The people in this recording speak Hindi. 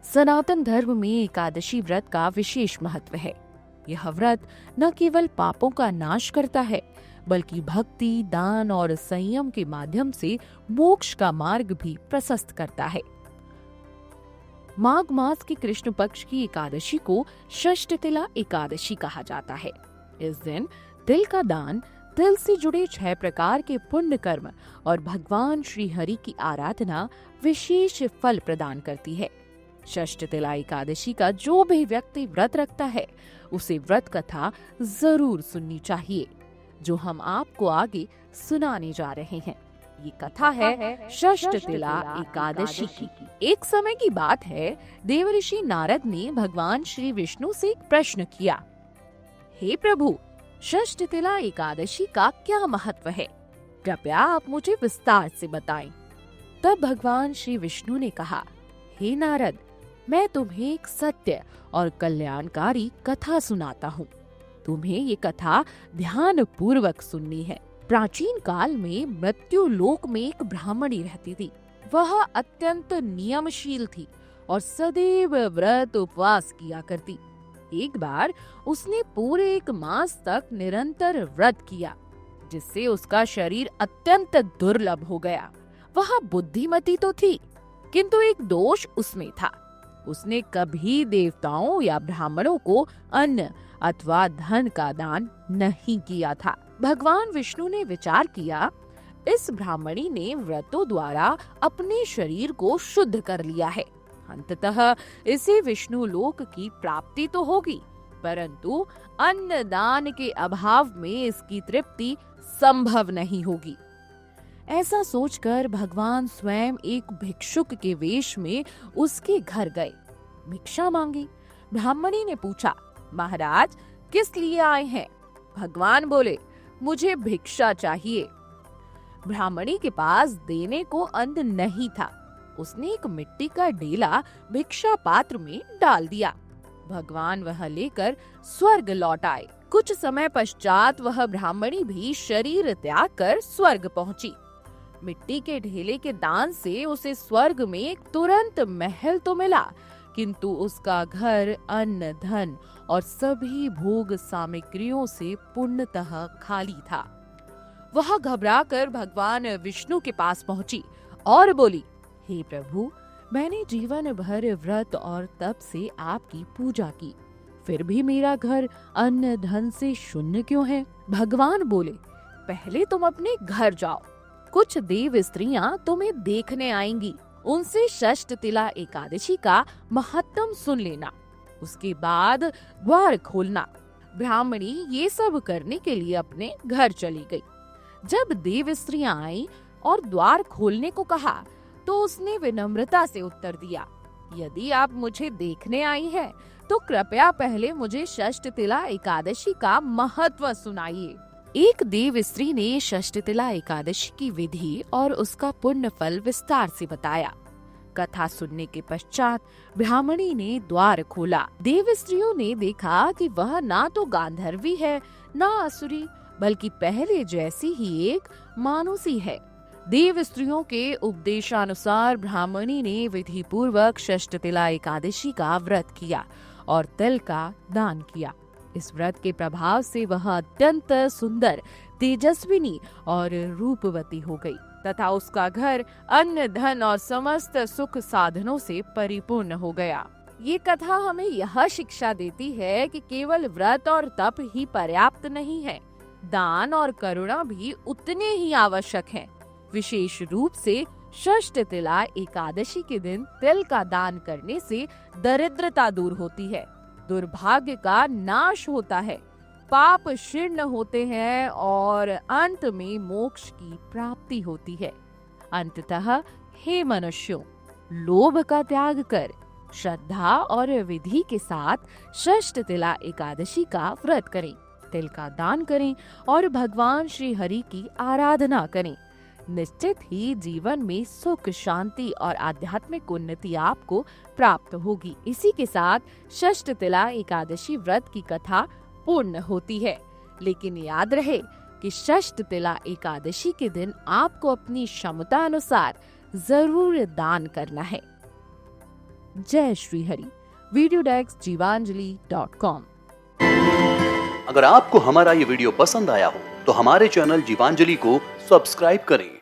सनातन धर्म में एकादशी व्रत का विशेष महत्व है। यह व्रत न केवल पापों का नाश करता है, बल्कि भक्ति, दान और संयम के माध्यम से मोक्ष का मार्ग भी प्रशस्त करता है। माघ मास की कृष्ण पक्ष की एकादशी को षष्ठतिला एकादशी कहा जाता है। इस दिन तिल का दान, तिल से जुड़े 6 प्रकार के पुण्य कर्म और भगवान श्री हरि की आराधना विशेष फल प्रदान करती है। षष्ठतिला एकादशी का जो भी व्यक्ति व्रत रखता है, उसे व्रत कथा जरूर सुननी चाहिए, जो हम आपको आगे सुनाने जा रहे हैं। ये कथा है षष्ठतिला एकादशी की। एक समय की बात है, देवऋषि नारद ने भगवान श्री विष्णु से एक प्रश्न किया, हे प्रभु, षष्ठतिला एकादशी का क्या महत्व है? कृपया आप मुझे विस्तार से बताएं। तब भगवान श्री विष्णु ने कहा, हे नारद, मैं तुम्हें एक सत्य और कल्याणकारी कथा सुनाता हूँ। तुम्हें ये कथा ध्यान पूर्वक सुननी है। प्राचीन काल में मृत्यु लोक में एक ब्राह्मणी रहती थी। वह अत्यंत नियमशील थी और सदैव व्रत उपवास किया करती। एक बार उसने पूरे 1 मास तक निरंतर व्रत किया, जिससे उसका शरीर अत्यंत दुर्लभ हो गया। वह बुद्धिमती तो थी, किंतु एक दोष उसमें था। उसने कभी देवताओं या ब्राह्मणों को अन्न अथवा धन का दान नहीं किया था। भगवान विष्णु ने विचार किया, इस ब्राह्मणी ने व्रतों द्वारा अपने शरीर को शुद्ध कर लिया है। अंततः इसे विष्णु लोक की प्राप्ति तो होगी, परंतु अन्न दान के अभाव में इसकी तृप्ति संभव नहीं होगी। ऐसा सोचकर भगवान स्वयं एक भिक्षुक के वेश में उसके घर गए, भिक्षा मांगी। ब्राह्मणी ने पूछा, महाराज, किस लिए आए हैं? भगवान बोले, मुझे भिक्षा चाहिए। ब्राह्मणी के पास देने को अन्न नहीं था। उसने एक मिट्टी का ढेला भिक्षा पात्र में डाल दिया। भगवान वह लेकर स्वर्ग लौट आए। कुछ समय पश्चात वह ब्राह्मणी भी शरीर त्याग कर स्वर्ग पहुंची। मिट्टी के ढेले के दान से उसे स्वर्ग में तुरंत महल तो मिला, किंतु उसका घर अन्न, धन और सभी भोग सामग्रियों से पूर्णतः खाली था। वह घबराकर भगवान विष्णु के पास पहुंची और बोली, हे प्रभु, मैंने जीवन भर व्रत और तप से आपकी पूजा की, फिर भी मेरा घर अन्न धन से शून्य क्यों है? भगवान बोले, पहले तुम अपने घर जाओ, कुछ देव स्त्रियां तुम्हें देखने आएंगी, उनसे षष्ठतिला एकादशी का महत्व सुन लेना, उसके बाद द्वार खोलना। ब्राह्मणी ये सब करने के लिए अपने घर चली गई। जब देव स्त्रियां आई और द्वार खोलने को कहा, तो उसने विनम्रता से उत्तर दिया, यदि आप मुझे देखने आई हैं, तो कृपया पहले मुझे षष्ठतिला एकादशी का महत्व सुनाइए। एक देव स्त्री ने षष्ठतिला एकादशी की विधि और उसका पुण्य फल विस्तार से बताया। कथा सुनने के पश्चात ब्राह्मणी ने द्वार खोला। देव स्त्रियों ने देखा कि वह ना तो गांधर्वी है, ना असुरी, बल्कि पहले जैसी ही एक मानुसी है। देव स्त्रियों के उपदेशानुसार ब्राह्मणी ने विधि पूर्वक षष्ठतिला एकादशी का व्रत किया और तिल का दान किया। इस व्रत के प्रभाव से वह अत्यंत सुंदर, तेजस्विनी और रूपवती हो गई तथा उसका घर अन्न, धन और समस्त सुख साधनों से परिपूर्ण हो गया। ये कथा हमें यह शिक्षा देती है कि केवल व्रत और तप ही पर्याप्त नहीं है, दान और करुणा भी उतने ही आवश्यक हैं। विशेष रूप से षष्ठतिला एकादशी के दिन तिल का दान करने से दरिद्रता दूर होती है, दुर्भाग्य का नाश होता है, पाप क्षीर्ण होते हैं और अंत में मोक्ष की प्राप्ति होती है। अंततः हे मनुष्यों, लोभ का त्याग कर श्रद्धा और विधि के साथ षष्ठतिला एकादशी का व्रत करें, तिल का दान करें और भगवान श्री हरि की आराधना करें। निश्चित ही जीवन में सुख, शांति और आध्यात्मिक उन्नति आपको प्राप्त होगी। इसी के साथ षष्ठतिला एकादशी व्रत की कथा पूर्ण होती है। लेकिन याद रहे कि षष्ठतिला एकादशी के दिन आपको अपनी क्षमता अनुसार जरूर दान करना है। जय श्री हरि। वीडियो डेस्क जीवांजलि.com। अगर आपको हमारा ये वीडियो पसंद आया हो तो हमारे चैनल जीवांजलि को सब्सक्राइब करें